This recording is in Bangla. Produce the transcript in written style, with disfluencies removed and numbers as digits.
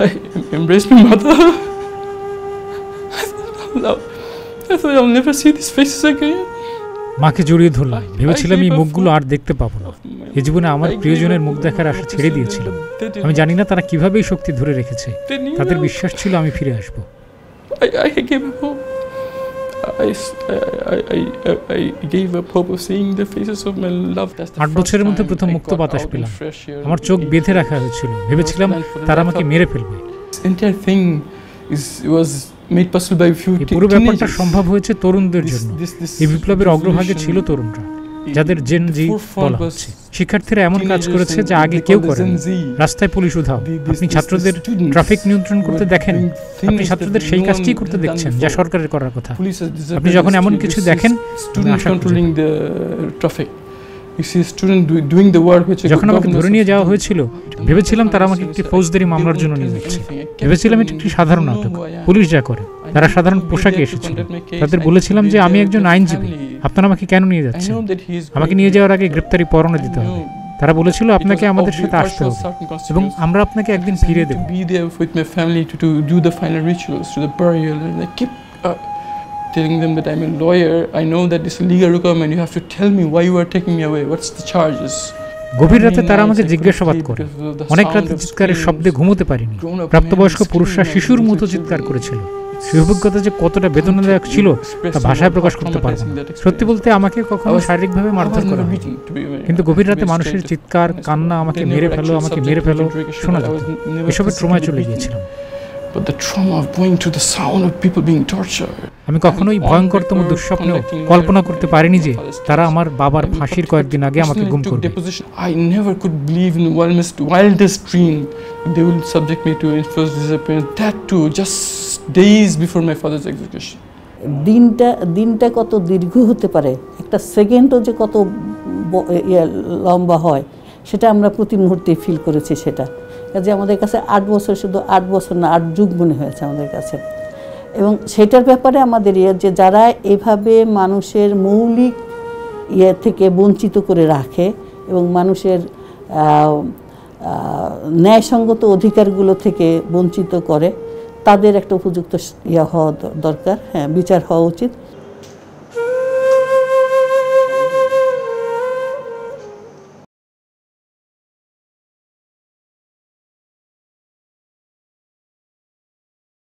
I embraced my mother. I thought I'll never see these faces again. মাকে জড়িয়ে ধরলাম, ভেবেছিলাম এই মুখগুলো আর দেখতে পাবো না। এ জীবনে আমার প্রিয়জনের মুখ দেখার আশা ছেড়ে দিয়েছিলাম। আমি জানি না তারা কিভাবে এই শক্তি ধরে রেখেছে। তাদের বিশ্বাস ছিল আমি ফিরে আসবো। I gave up hope. I gave up hope of seeing the faces of my loved ones. 8 বছরের মধ্যে প্রথম মুক্ত বাতাস পেলাম। আমার চোখ বেঁধে রাখা হয়েছিল, ভেবেছিলাম তারা আমাকে মেরে ফেলবে। Entire thing was made possible by few teenagers. পুরো ব্যাপারটা সম্ভব হয়েছে তরুণদের জন্য। এই বিপ্লবের অগ্রভাগে ছিল তরুণরা, যাদের জেন জি বলা হচ্ছে। শিক্ষার্থীরা এমন কাজ করেছে যা আগে কেউ করেনি। রাস্তায় পুলিশ উধাও। আপনি ছাত্রদের ট্রাফিক নিয়ন্ত্রণ করতে দেখেন, আপনি ছাত্রদের সেই কাজটি করতে দেখছেন যা সরকারের করার কথা। আপনি যখন এমন কিছু দেখেন, যখন আমাকে ধরে নিয়ে যাওয়া হয়েছিল, ভেবেছিলাম তারা আমাকে একটি ফৌজদারি মামলার জন্য নিয়ে যাচ্ছে। ভেবেছিলাম এটি একটি সাধারণ নাটক। পুলিশ যা করে, তারা সাধারণ পোশাকে এসেছিল। তাদের বলেছিলাম যে আমি একজন আইনজীবী, আপনারা আমাকে কেন নিয়ে যাচ্ছেন? আমাকে নিয়ে যাওয়ার আগে গ্রেপ্তারি পরোয়ানা দিতে হবে। তারা বলেছিল আপনাকে আমাদের সাথে আসতে হবে এবং আমরা আপনাকে একদিন ফিরে দেব। Telling them that I'm a lawyer, I know that it's a legal requirement. You have to tell me why you are taking me away. What's the charges? গভীর রাতে তারা আমাকে জিজ্ঞাসাবাদ করে। অনেক রাতে চিৎকারের শব্দে ঘুমোতে পারিনি। প্রাপ্তবয়স্ক পুরুষরা শিশুর মতো চিৎকার করেছিল। সেই অভিজ্ঞতা যে কতটা বেদনাদায়ক ছিল তা ভাষায় প্রকাশ করতে পারব না। সত্যি বলতে আমাকে কখনো শারীরিকভাবে মারধর করা হয়নি, কিন্তু গভীর রাতে মানুষের চিৎকার, কান্না, আমাকে মেরে ফেলো, আমাকে মেরে ফেলো শোনা যেত। এসবের ট্রমায় চলে গিয়েছিলাম। But the trauma of going to the sound of people being tortured. আমি কখনোই ভয়ঙ্করতম দুঃস্বপ্নেও কল্পনা করতে পারিনি যে তারা আমার বাবার ফাঁসির কয়েকদিন আগে আমাকে গুম করবে। I never could believe in wildest dream they will subject me to enforced disappearance. That too, just days before my father's execution. দিনটা কত দীর্ঘ হতে পারে, একটা সেকেন্ডও যে কত লম্বা হয় সেটা আমরা প্রতি মুহূর্তে ফিল করেছি। সেটা কাজে আমাদের কাছে 8 বছর শুধু 8 বছর না, 8 যুগ মনে হয়েছে আমাদের কাছে। এবং সেটার ব্যাপারে আমাদের যে যারা এভাবে মানুষের মৌলিক থেকে বঞ্চিত করে রাখে এবং মানুষের ন্যায়সঙ্গত অধিকারগুলো থেকে বঞ্চিত করে, তাদের একটা উপযুক্ত হওয়া দরকার, হ্যাঁ, বিচার হওয়া উচিত।